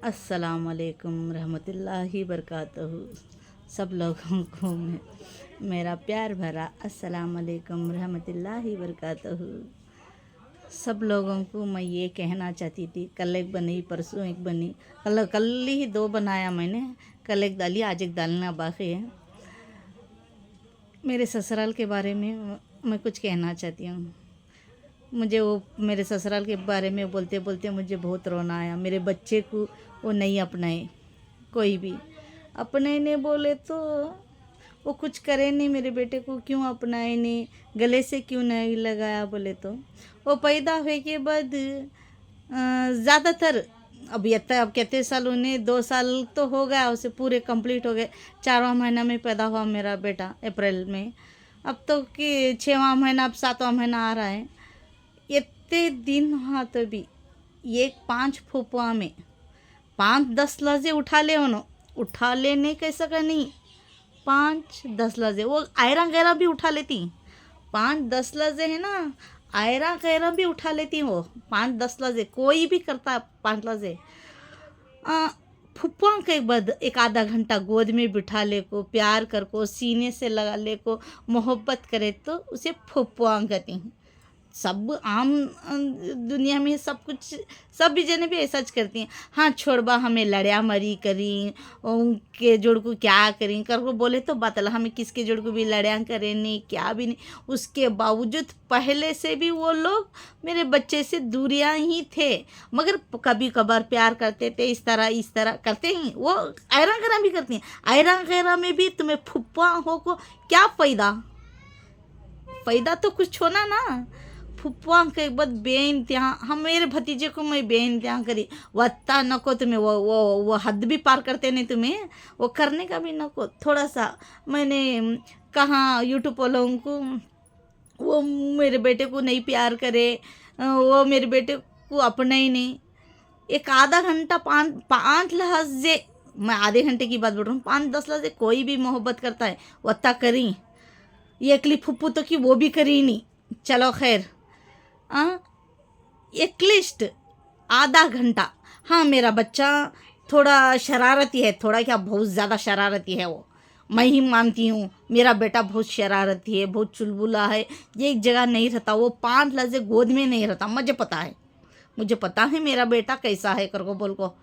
अस्सलाम वालेकुम रहमतुल्लाहि बरकातहू। सब लोगों को मेरा प्यार भरा अस्सलाम वालेकुम रहमतुल्लाहि बरकातहू। सब लोगों को मैं ये कहना चाहती थी, कल एक बनी परसों एक बनी, कल ही दो बनाया मैंने। कल एक डाली, आज एक डालना बाकी है। मेरे ससुराल के बारे में मैं कुछ कहना चाहती हूँ। मुझे वो मेरे ससुराल के बारे में बोलते बोलते मुझे बहुत रोना आया। मेरे बच्चे को वो नहीं अपनाए, कोई भी अपने नहीं बोले तो वो कुछ करे नहीं। मेरे बेटे को क्यों अपनाए नहीं, गले से क्यों नहीं लगाया बोले तो वो पैदा हुए के बाद ज़्यादातर अब कितने साल, उन्हें 2 साल तो हो गया, उसे पूरे कंप्लीट हो गए। 4वां महीना में पैदा हुआ मेरा बेटा अप्रैल में। अब तो कि 6वां महीना, अब 7वां महीना आ रहा है। इतने दिन हुआ तो भी एक 5 फुफुआ में 5-10 लफ्ज़े उठा ले नहीं कह सका नहीं। 5-10 लफ्ज़े वो आयरा गैरा भी उठा लेती। 5-10 लफ्ज़े है ना, आयरा गैरा भी उठा लेती वो। 5-10 लफ्ज़े कोई भी करता, 5 लफ्ज़े। फुप्पा के बाद एक आधा घंटा गोद में बिठा ले को, प्यार कर को, सीने से लगा ले को, मोहब्बत करे तो उसे फुप्पा कहती हैं। सब आम दुनिया में सब कुछ, सब भी जने भी ऐसा करती हैं। हाँ छोड़बा हमें लड़या मरी करी, उनके जोड़ को क्या करी कर को बोले तो बतला, हमें किसके जोड़ को भी लड़या करें नहीं, क्या भी नहीं। उसके बावजूद पहले से भी वो लोग मेरे बच्चे से दूरियां ही थे, मगर कभी कभार प्यार करते थे। इस तरह करते ही वो आयरा गैरा भी करती हैं। आयरा गैरा में भी तुम्हें फुप्पा हो को क्या फ़ायदा तो कुछ होना ना। फुप्पा के बाद बेइंतहा हम मेरे भतीजे को मैं बेइंतहा करी, वत्ता नको तुम्हें, वो हद भी पार करते नहीं, तुम्हें वो करने का भी नको। थोड़ा सा मैंने कहा यूट्यूब वालों को, वो मेरे बेटे को नहीं प्यार करे, वो मेरे बेटे को अपना ही नहीं। एक आधा घंटा 5 लहजे, मैं आधे घंटे की बात बोल रहा हूँ, 5-10 लहजे कोई भी मोहब्बत करता है वत्ता करी। ये एकली फुप्पू तो कि वो भी करी नहीं, चलो खैर। एटलीस्ट आधा घंटा। हाँ मेरा बच्चा थोड़ा शरारती है, थोड़ा क्या बहुत ज़्यादा शरारती है वो, मैं ही मानती हूँ। मेरा बेटा बहुत शरारती है, बहुत चुलबुला है, ये एक जगह नहीं रहता। वो 5 लफ्ज़े गोद में नहीं रहता। मुझे पता है मेरा बेटा कैसा है कर को बोल को,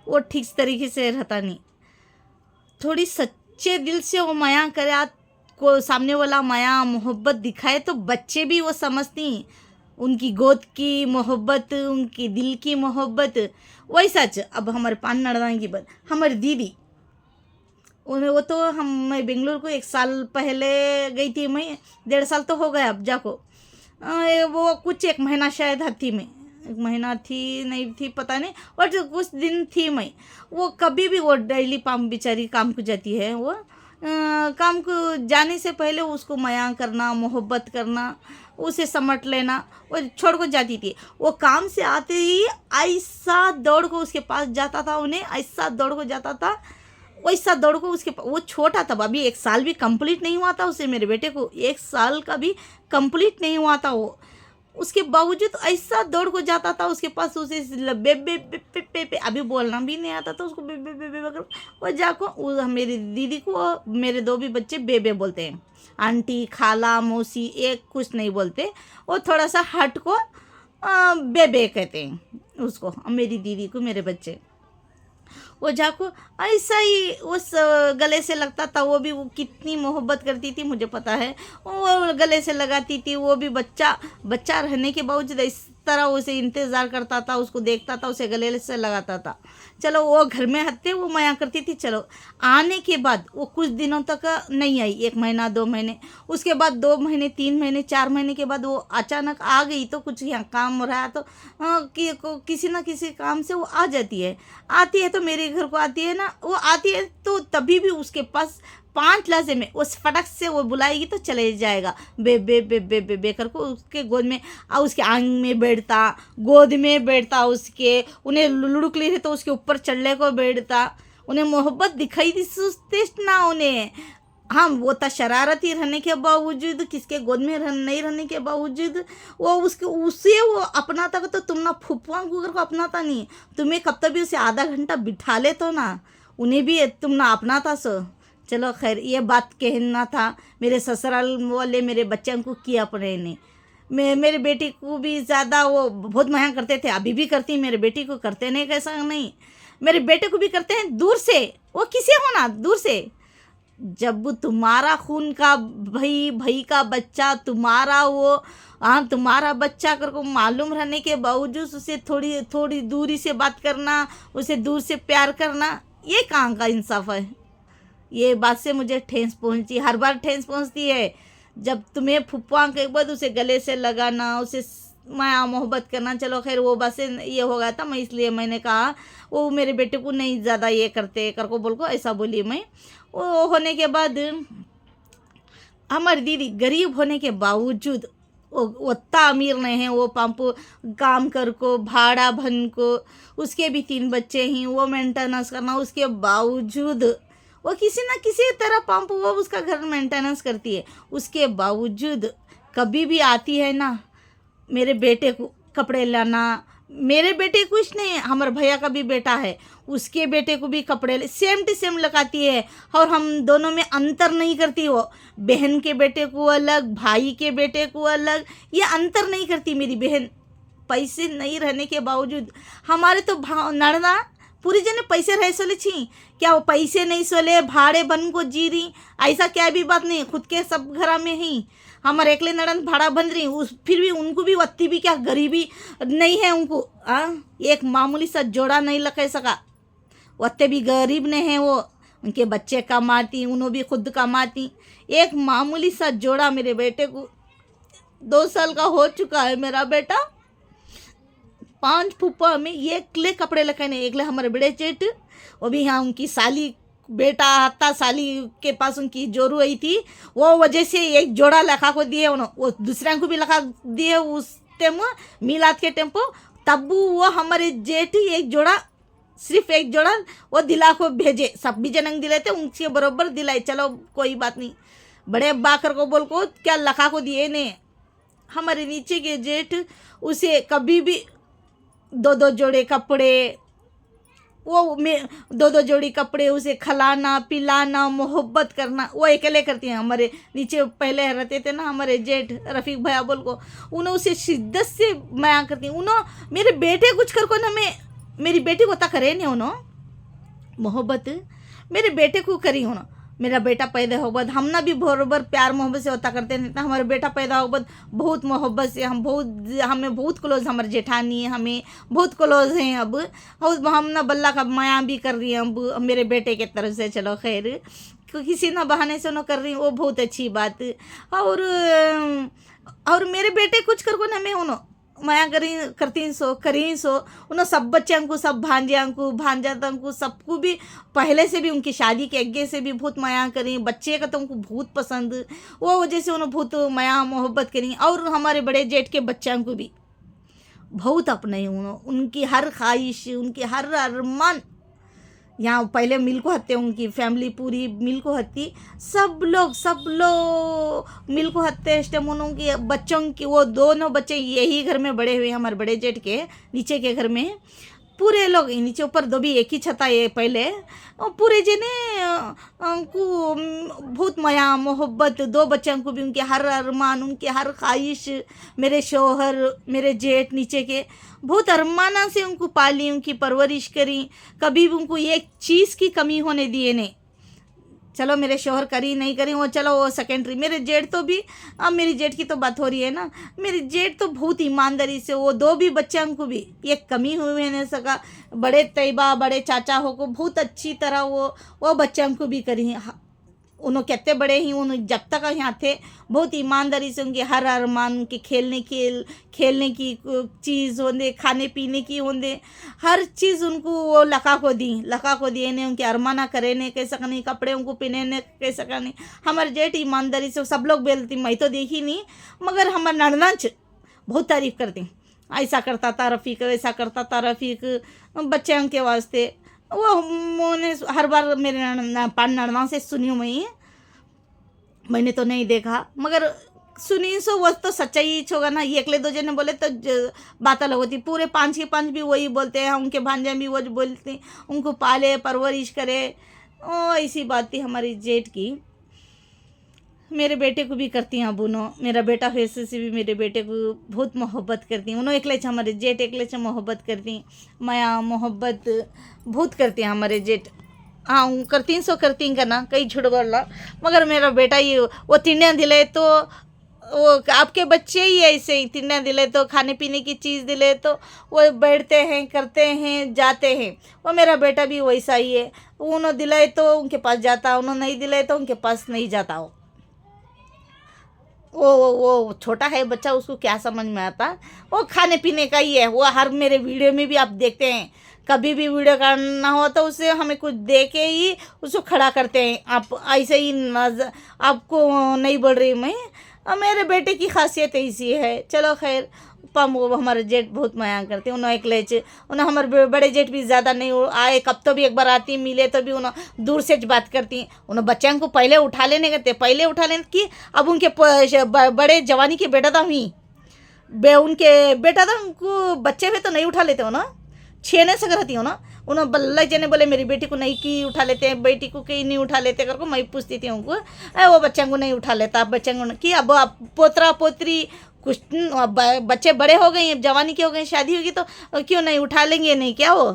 वो ठीक तरीके से रहता नहीं। थोड़ी सच्चे दिल से वो माया करे को, सामने वाला माया मोहब्बत दिखाए तो बच्चे भी वो समझती, उनकी गोद की मोहब्बत, उनकी दिल की मोहब्बत। वैसा अब हमारे पान नड़दान की बात, हमारी दीदी उन्हें वो तो मैं बेंगलोर को 1 साल पहले गई थी। मैं 1.5 साल तो हो गया अब जाको। वो कुछ 1 महीना शायद थी मैं, 1 महीना थी नहीं थी पता नहीं, और कुछ दिन थी मैं। वो कभी भी वो डेली बेचारी काम को जाती है, वो काम को जाने से पहले उसको माया करना, मोहब्बत करना, उसे समट लेना, वो छोड़ को जाती थी। वो काम से आते ही ऐसा दौड़ को उसके पास जाता था, उन्हें ऐसा दौड़ को जाता था, वैसा दौड़ को उसके वो छोटा था, अभी 1 साल भी कंप्लीट नहीं हुआ था उसे, मेरे बेटे को 1 साल का भी कंप्लीट नहीं हुआ था वो। उसके बावजूद ऐसा दौड़ को जाता था उसके पास, उसे बे बे बे बे बे बे अभी बोलना भी नहीं आता था उसको, बे बे बे बे बे वो जाको मेरी दीदी को मेरे 2 भी बच्चे बेबे बोलते हैं। आंटी, खाला, मौसी एक कुछ नहीं बोलते, वो थोड़ा सा हट को बेबे कहते हैं उसको, मेरी दीदी को मेरे बच्चे। वो जाको ऐसा ही उस गले से लगता था। वो भी वो कितनी मोहब्बत करती थी मुझे पता है, वो गले से लगाती थी। वो भी बच्चा रहने के बावजूद इस तरह उसे इंतज़ार करता था, उसको देखता था, उसे गले से लगाता था। चलो वो घर में हत्ते वो माया करती थी। चलो आने के बाद वो कुछ दिनों तक नहीं आई, 1 महीना 2 महीने, उसके बाद 2 महीने 3 महीने 4 महीने के बाद वो अचानक आ गई। तो कुछ यहाँ काम हो रहा है तो किसी ना किसी काम से वो आ जाती है। आती है तो मेरे घर को आती है ना, वो आती है तो तभी भी उसके पास 5 लफ्ज़े में उस फटक से वो बुलाएगी तो चले जाएगा, बे बे बे बे बे बे कर को उसके गोद में, उसके आंग में बैठता, गोद में बैठता, उसके उन्हें लुढ़क ली तो उसके ऊपर चढ़ने को बैठता, उन्हें मोहब्बत दिखाई थी सुस्ते ना उन्हें। हाँ, वो तो शरारती रहने के बावजूद, किसके गोद में नहीं रहने के बावजूद वो उसके उसे वो अपनाता तो तुम ना फूफा को अपनाता नहीं। तुम्हें कब तक भी उसे आधा घंटा बिठा ले तो ना उन्हें भी तुम ना अपनाता सो। चलो खैर, ये बात कहना था। मेरे ससुराल वाले मेरे बच्चों को किया अपने ने। मेरे बेटी को भी ज़्यादा वो बहुत माया करते थे, अभी भी करती। मेरे बेटी को करते नहीं, कैसा नहीं, मेरे बेटे को भी करते हैं दूर से। वो किसे होना दूर से, जब तुम्हारा खून का भाई भाई का बच्चा तुम्हारा वो, हाँ, तुम्हारा बच्चा कर को मालूम रहने के बावजूद उसे थोड़ी थोड़ी दूरी से बात करना, उसे दूर से प्यार करना, ये कहाँ का इंसाफ है। ये बात से मुझे ठेस पहुंची, हर बार ठेस पहुंचती है। जब तुम्हें फुप्पा के बाद उसे गले से लगाना, उसे माया मोहब्बत करना। चलो खैर, वो बात से ये हो गया था, मैं इसलिए मैंने कहा वो मेरे बेटे को नहीं ज़्यादा ये करते कर को बोल को ऐसा बोली मैं। वो होने के बाद हमारी दीदी गरीब होने के बावजूद वो उतना अमीर नहीं है। वो पापू काम कर को भाड़ा भन को, उसके भी 3 बच्चे हैं, वो मेंटेनेंस करना, उसके बावजूद वो किसी ना किसी तरह पापू वो उसका घर मेंटेनेंस करती है। उसके बावजूद कभी भी आती है ना, मेरे बेटे को कपड़े लाना, मेरे बेटे कुछ नहीं है, हमारे भैया का भी बेटा है, उसके बेटे को भी कपड़े सेम टू सेम लगाती है। और हम दोनों में अंतर नहीं करती। वो बहन के बेटे को अलग, भाई के बेटे को अलग, ये अंतर नहीं करती मेरी बहन। पैसे नहीं रहने के बावजूद हमारे तो नड़ना पूरी जने पैसे रह सोले छी, क्या वो पैसे नहीं सोले भाड़े बन को जी रही, ऐसा क्या भी बात नहीं। खुद के सब घर में ही हमारे एकले नड़न भाड़ा बन रही, उस फिर भी उनको भी वत्ती भी क्या गरीबी नहीं है उनको। एक मामूली सा जोड़ा नहीं लगा सका, वत्ते भी गरीब नहीं है वो, उनके बच्चे कमाती, उन्होंने भी खुद कमाती। एक मामूली सा जोड़ा मेरे बेटे को, 2 साल का हो चुका है मेरा बेटा। 5 फूफा में एकले कपड़े लगाने, एकले हमारे बड़े जेठ, वो भी यहाँ उनकी साली बेटा हत्ता साली के पास उनकी जोरू आई थी, वो वजह से एक जोड़ा लखा को दिए उन्होंने, वो दूसरे को भी लखा दिए उस टाइम मिलाद के टाइम पर। तब वो हमारे जेठ एक जोड़ा, सिर्फ एक जोड़ा वो दिला को भेजे, सब भी जनंग दिले थे उनके बराबर दिलाए। चलो कोई बात नहीं, बड़े अब्बा कर को बोल को क्या लखा को दिए ने। हमारे नीचे के जेठ उसे कभी भी 2-2 जोड़े कपड़े, वो में 2-2 जोड़ी कपड़े, उसे खिलाना पिलाना मोहब्बत करना, वो अकेले करती हैं। हमारे नीचे पहले रहते थे ना हमारे जेठ रफ़ीक भैया बोल को, उन्होंने उसे शिद्दत से माया करती। उन्होंने मेरे बेटे कुछ कर को ना, मैं मेरी बेटी को ता करे नहीं उन्होंने मोहब्बत, मेरे बेटे को करी उन्होंने। मेरा बेटा पैदा हो बाद हम ना भी बराबर प्यार मोहब्बत से होता करते नहीं था। हमारे बेटा पैदा हो बाद बहुत मोहब्बत से हमें बहुत क्लोज, हमारे जेठानी है हमें बहुत क्लोज हैं अब। और हम ना बल्ला का माया भी कर रही हैं अब मेरे बेटे के तरफ से। चलो खैर, किसी ना बहाने से उन्होंने कर रही, वो बहुत अच्छी बात। और मेरे बेटे कुछ कर को ना मैं उन्होंने माया करती सो उन्होंने सब बच्चों को, सब भांजियां को भांजातों को, सबको भी पहले से भी उनकी शादी के आगे से भी बहुत माया करी। बच्चे का तो उनको बहुत पसंद, वो वजह से उन्होंने बहुत माया मोहब्बत करी। और हमारे बड़े जेठ के बच्चों को भी बहुत अपने उन्होंने, उनकी हर ख्वाहिश, उनकी हर अरमान। यहाँ पहले मिल को हत्ते, उनकी फैमिली पूरी मिल को हत्ती, सब लोग मिल को हत्ते। उन्हों के बच्चों की, वो दोनों बच्चे यही घर में बड़े हुए, हमारे बड़े जेठ के नीचे के घर में पूरे लोग, नीचे ऊपर दो भी एक ही छता ये पहले, पूरे जने उनको बहुत माया मोहब्बत। 2 बच्चों को भी उनके हर अरमान, उनके हर ख्वाहिश, मेरे शोहर मेरे जेठ नीचे के बहुत अरमाना से उनको पाली, उनकी परवरिश करी, कभी भी उनको एक चीज़ की कमी होने दिए नहीं। चलो मेरे शोहर करी नहीं करी वो चलो वो सेकेंडरी। मेरे जेठ तो भी, अब मेरी जेठ की तो बात हो रही है ना, मेरी जेठ तो बहुत ईमानदारी से वो 2 भी बच्चों को भी एक कमी हुई नहीं सका। बड़े तैयबा बड़े चाचा हो को बहुत अच्छी तरह वो बच्चों को भी करी। उन्होंने कितने बड़े ही, उन्होंने जब तक यहाँ थे बहुत ईमानदारी से उनके हर अरमान, उनके खेलने की चीज़ होंगे, खाने पीने की होंगे, हर चीज़ उनको वो लखा को दिए ने। उनके अरमाना करे ने कैसा नहीं, कपड़े उनको पहने ने कैसा नहीं। हमारे जेठ ईमानदारी से सब लोग बोलती, मैं तो देखी नहीं मगर हमारे नड़नाच बहुत तारीफ़ करती, ऐसा करता था रफ़ीक, वैसा करता था रफ़ीक बच्चों के वास्ते। वो मैंने हर बार मेरे नड़ना से सुनी हूँ मैं। मैंने तो नहीं देखा, मगर सुनी सो वो तो सच्चाई ही होगा ना। ये एकले दो जने बोले तो बात अलग होती। पूरे 5 के 5 भी वही बोलते हैं, उनके भांजे भी वो बोलते हैं, उनको पाले परवरिश करे। ओ ऐसी बात थी हमारी जेठ की। मेरे बेटे को भी करती हैं अबूनो, मेरा बेटा वैसे से भी मेरे बेटे को बहुत मोहब्बत करती हैं। उन्होंने एकले हमारे जेठ एकले मोहब्बत करती, माया मोहब्बत बहुत करती हैं हमारे जेठ। हाँ करती सो करती करना कई झूठ बोलना, मगर मेरा बेटा ये वो तिंडियाँ दिले तो वो आपके बच्चे ही ऐसे ही तिंडियाँ दिले तो खाने पीने की चीज़ दिले तो वो बैठते हैं, करते हैं, जाते हैं। वो मेरा बेटा भी वैसा ही है, उन्होंने दिलाए तो उनके पास जाता, उन्होंने नहीं दिलाए तो उनके पास नहीं जाता। वो छोटा है बच्चा, उसको क्या समझ में आता। वो खाने पीने का ही है। वो हर मेरे वीडियो में भी आप देखते हैं, कभी भी वीडियो करना हो तो उससे हमें कुछ दे के ही उसको खड़ा करते हैं। आप ऐसे ही आपको नहीं बोल रही मैं, मेरे बेटे की खासियत ऐसी है। चलो खैर, पम वो हमारे जेठ बहुत माया करते हैं। उन्होंने एक लेच उन्हें हमारे बड़े जेठ भी ज़्यादा नहीं आए, कब तो भी एक बार आती मिले तो भी उन्हें दूर से बात करती। उन्हें बच्चों को पहले उठा लेने करते, पहले उठा लेने की। अब उनके बड़े जवानी के बेटा था हुई उनके बेटा था, उनको बच्चे भी तो नहीं उठा लेते हो ना, छेने से रहती हो ना। उन्होंने बल्ला जने बोले मेरी बेटी को नहीं की उठा लेते हैं, बेटी को कहीं नहीं उठा लेते करको मैं पूछती थी उनको, वो बच्चों को नहीं उठा लेता। अब बच्चों को कि अब पोतरा पोतरी कुछ बच्चे बड़े हो गए, अब जवानी के हो गए, शादी होगी तो क्यों नहीं उठा लेंगे, नहीं क्या वो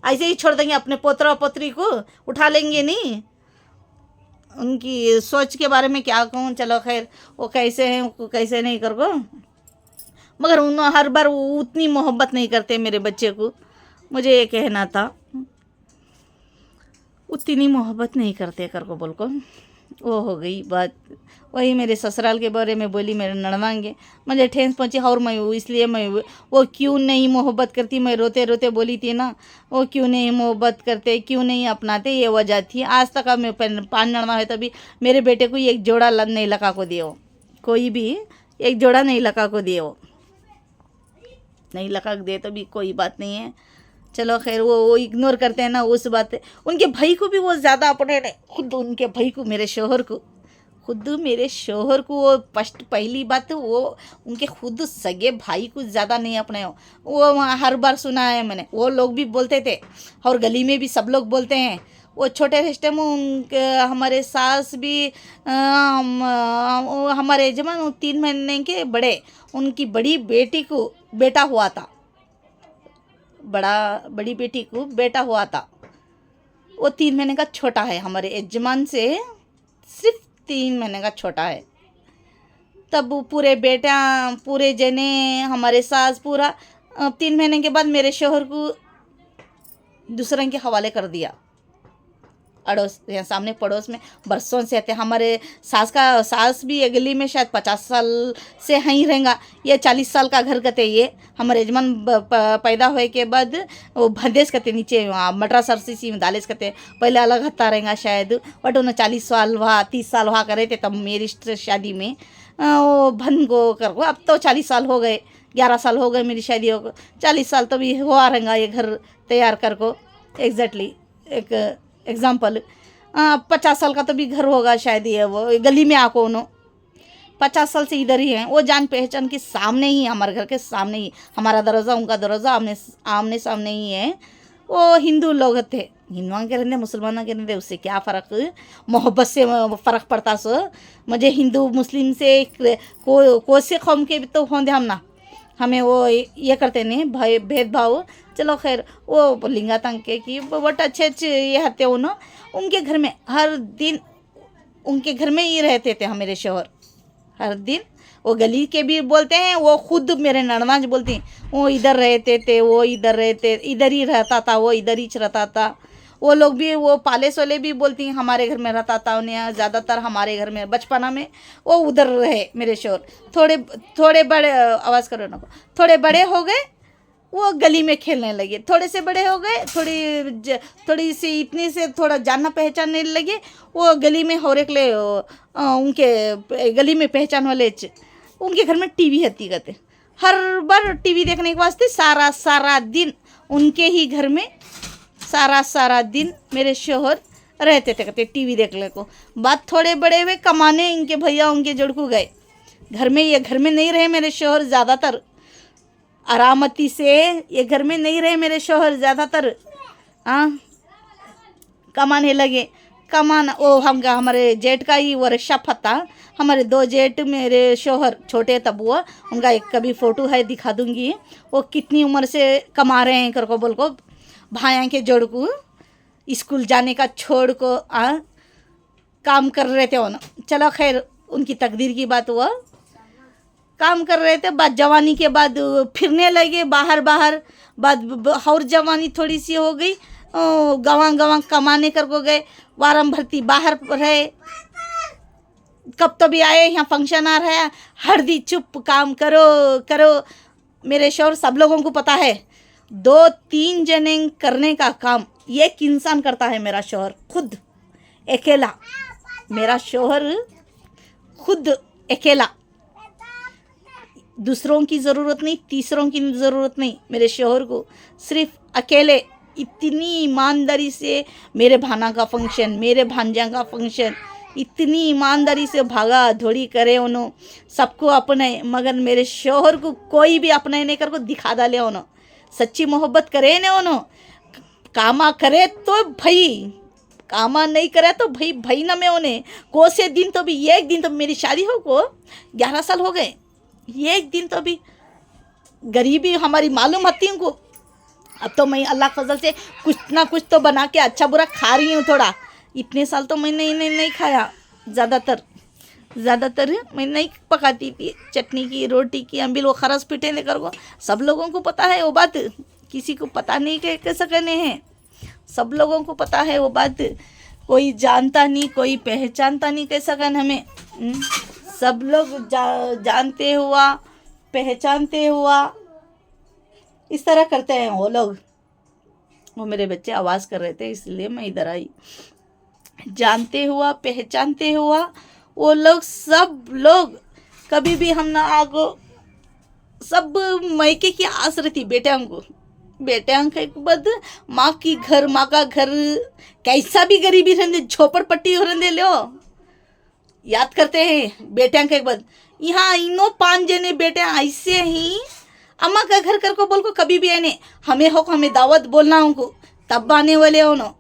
ऐसे ही छोड़ देंगे अपने पोतरा पोतरी को, उठा लेंगे नहीं। उनकी सोच के बारे में क्या कहूँ। चलो खैर, वो कैसे हैं कैसे नहीं कर को, मगर उन्होंने हर बार उतनी मोहब्बत नहीं करते मेरे बच्चे को। मुझे ये कहना था, उतनी मोहब्बत नहीं करते कर को बोल को। वो हो गई बात। वही मेरे ससुराल के बारे में बोली मेरे नड़वांगे, मुझे ठेस पहुँची। और मैं इसलिए मैं वो क्यों नहीं मोहब्बत करती, मैं रोते रोते बोली थी ना, वो क्यों नहीं मोहब्बत करते, क्यों नहीं अपनाते, ये वजह थी। आज तक अब मैं पान नड़वा है तभी मेरे बेटे को एक जोड़ा नहीं लगा को दिए, कोई भी एक जोड़ा नहीं लगा को दिए, नहीं लगा दे तो भी कोई बात नहीं है। चलो खैर, वो इग्नोर करते हैं ना उस बात। उनके भाई को भी वो ज़्यादा अपने खुद उनके भाई को मेरे शोहर को वो पहली बात वो उनके खुद सगे भाई को ज़्यादा नहीं अपने। वो वहाँ हर बार सुना है मैंने, वो लोग भी बोलते थे और गली में भी सब लोग बोलते हैं। वो छोटे रिश्ते में उनके हमारे सास भी हमारे जमान 3 महीने के बड़े, उनकी बड़ी बेटी को बेटा हुआ था, बड़ी बेटी को बेटा हुआ था। वो 3 महीने का छोटा है, हमारे यजमान से सिर्फ 3 महीने का छोटा है। तब पूरे बेटा पूरे जने हमारे सास पूरा 3 महीने के बाद मेरे शोहर को दूसरे के हवाले कर दिया। अड़ोस यहाँ सामने पड़ोस में बरसों से आते। हमारे सास भी अगली में शायद 50 साल से ही रहेगा, ये 40 साल का घर कहते। ये हमारे यजमान पैदा होए के बाद वो भंदेश कहते, नीचे मटरा सरसी में दालेस कहते, पहले अलग हत्ता रहेगा शायद। बट उन्हें 40 साल वहाँ 30 साल वहाँ करे थे तब मेरी शादी में वो भन को कर। अब तो 40 साल हो गए, 11 साल हो गए मेरी शादी हो, 40 साल तो भी हुआ रहेगा ये घर तैयार कर को। एग्जैक्टली एक एग्जाम्पल 50 साल का तो भी घर होगा शायद। ये वो गली में आको उन्होंने 50 साल से इधर ही हैं। वो जान पहचान के सामने ही, हमारे घर के सामने ही, हमारा दरवाज़ा उनका दरवाज़ा आमने सामने ही है। वो हिंदू लोग थे, हिंदुओं के रहते मुसलमानों के रहते, उससे क्या फ़र्क, मोहब्बत से फ़र्क पड़ता। सो मुझे हिंदू मुस्लिम से को से कौम के तो होंगे हम ना, हमें वो ये करते नहीं भाई भेदभाव। चलो खैर, वो लिंगा तंग के कि बट अच्छे ये हते उन्होंने उनके घर में हर दिन उनके घर में ही रहते थे हमारे शोहर। हर दिन वो गली के भी बोलते हैं, वो खुद मेरे ननवाज बोलती हैं वो इधर रहते थे, वो इधर रहते, इधर ही रहता था, वो इधर ही रहता था। वो लोग भी वो पाले सोले भी बोलती हैं हमारे घर में रहता था, उन्हें ज़्यादातर हमारे घर में बचपना में वो उधर रहे मेरे शोर। थोड़े बड़े आवाज़ करो ना, थोड़े बड़े हो गए वो गली में खेलने लगे, थोड़े से बड़े हो गए, थोड़ी सी इतनी से थोड़ा जानना पहचानने लगे। वो गली में हो रहे उनके गली में पहचान वाले उनके घर में टीवी हती कहते, हर बार टीवी देखने के वास्ते सारा दिन उनके ही घर में सारा दिन मेरे शोहर रहते थे, कहते टीवी देख ले को। बात थोड़े बड़े हुए कमाने, इनके भैया उनके जड़कू गए। घर में, ये घर में नहीं रहे मेरे शोहर ज़्यादातर, आरामती से ये घर में नहीं रहे मेरे शोहर ज़्यादातर। हाँ, कमाने लगे। कमाना वो हमारे जेठ का ही वो रिक्शा था। हमारे 2 जेठ, मेरे शोहर छोटे तब वो, उनका एक कभी फ़ोटो है दिखा दूंगी। वो कितनी उम्र से कमा रहे हैं कर को बोल को, भाया के जोड़ को स्कूल जाने का छोड़ को काम कर रहे थे वो ना। चलो खैर, उनकी तकदीर की बात हुआ, काम कर रहे थे। बाद जवानी के बाद फिरने लगे बाहर बाहर। बाद और जवानी थोड़ी सी हो गई, गवां गवां कमाने कर को गए। वारम भरती बाहर रहे। कब तो भी आए, यहाँ फंक्शन आ रहा है, हरदी चुप काम करो करो। मेरे शोहर, सब लोगों को पता है, 2-3 जने करने का काम एक इंसान करता है। मेरा शोहर खुद अकेला, मेरा शोहर खुद अकेला, दूसरों की ज़रूरत नहीं, तीसरों की ज़रूरत नहीं। मेरे शोहर को सिर्फ अकेले इतनी ईमानदारी से मेरे भाना का फंक्शन, मेरे भांजा का फंक्शन, इतनी ईमानदारी से भागा धोड़ी करे उन्होंने, सबको अपने। मगर मेरे शोहर को कोई भी अपने नहीं कर को दिखा डाले उन्होंने। सच्ची मोहब्बत करे ने उन्होंने, कामा करे तो भाई, कामा नहीं करे तो भाई भाई न में उन्हें। को से दिन तो भी, एक दिन तो मेरी शादी हो को 11 साल हो गए, एक दिन तो भी गरीबी हमारी मालूम होती उनको। अब तो मैं अल्लाह के फजल से कुछ ना कुछ तो बना के अच्छा बुरा खा रही हूँ थोड़ा। इतने साल तो मैं नहीं खाया। ज़्यादातर मैं नहीं पकाती थी, चटनी की, रोटी की, अम्बिल वो खरस पीटे लेकर को। सब लोगों को पता है वो बात, किसी को पता नहीं कि कैसे कहने हैं। सब लोगों को पता है वो बात, कोई जानता नहीं, कोई पहचानता नहीं कैसा कहना हमें। सब लोग जानते हुआ, पहचानते हुआ, इस तरह करते हैं वो लोग। वो मेरे बच्चे आवाज़ कर रहे थे इसलिए मैं इधर आई। जानते हुआ, पहचानते हुआ वो लोग, सब लोग। कभी भी हम ना आगो, सब मायके की आस रहती बेटियां को। बेटियां के बाद माँ का घर कैसा भी गरीबी रहने, झोपड़पट्टी हो रहने लो, याद करते हैं बेटियां के बाद। यहाँ इनो 5 जने बेटे ऐसे ही अम्मा का घर कर को बोल को कभी भी आने, हमें हो हमें दावत बोलना उनको, तब आने वाले हो ना,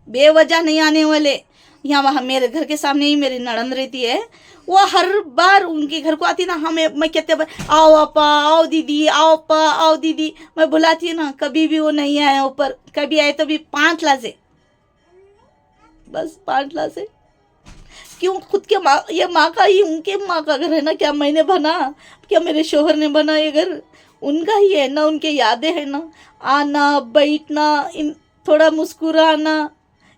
बेवजह नहीं आने वाले। यहाँ वहाँ मेरे घर के सामने ही मेरी नड़न रहती है, वो हर बार उनके घर को आती ना, मैं कहते आओ अपा, आओ दीदी, आओ अपा, आओ दीदी, मैं बुलाती ना, कभी भी वो नहीं आए ऊपर। कभी आए तो भी 5 लासे, बस 5 लासे। क्यों? खुद के माँ, ये माँ का ही, उनके माँ का घर है ना। क्या मैंने बना, क्या मेरे शोहर ने बना ये घर? उनका ही है ना, उनके यादें हैं ना। आना बैठना, इन थोड़ा मुस्कुराना,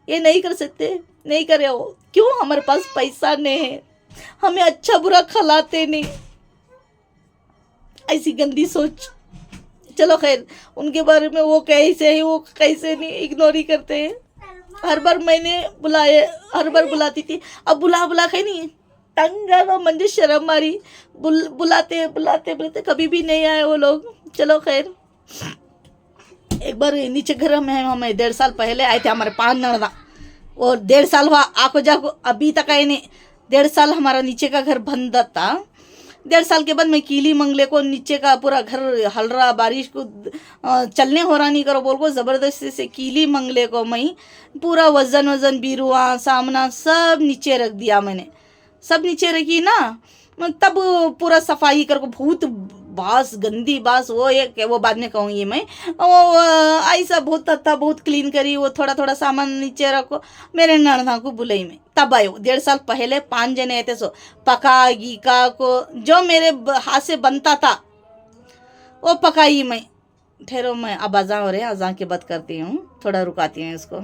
ये नहीं कर सकते, नहीं करे वो। क्यों? हमारे पास पैसा नहीं है, हमें अच्छा बुरा खिलाते नहीं। ऐसी गंदी सोच। चलो खैर, उनके बारे में वो कैसे है, वो कैसे नहीं, इग्नोर ही करते हैं। हर बार मैंने बुलाए, हर बार बुलाती थी, अब बुला के नहीं तंग आ, मुझे शर्म आ रही। बुलाते बुलाते कभी भी नहीं आए वो लोग। चलो खैर, एक बार नीचे घर में हमें 1.5 साल पहले आए थे हमारे 5 नड़दा। और 1.5 साल हुआ आको जाको, अभी तक आए नहीं। 1.5 साल हमारा नीचे का घर बंद था। 1.5 साल के बाद मैं कीली मंगले को, नीचे का पूरा घर हल रहा, बारिश को चलने हो रहा नहीं करो बोल को, ज़बरदस्ती से कीली मंगले को मैं पूरा वजन बीरुआ सामना सब नीचे रख दिया। मैंने सब नीचे रखी ना, तब पूरा सफाई कर को, बहुत बास, गंदी बास, वो एक वो बाद में कहूँगी मैं। वो ऐसा बहुत था, बहुत क्लीन करी, वो थोड़ा सामान नीचे रखो। मेरे ननदा को बुलाई में तब आयो। 1.5 साल पहले 5 जने आए थे, सो पका गीका को जो मेरे हाथ से बनता था वो पकाई मैं। ठहरो, मैं अब अज़ान हो रहे, अज़ान के बाद करती हूँ, थोड़ा रुकाती हूँ इसको।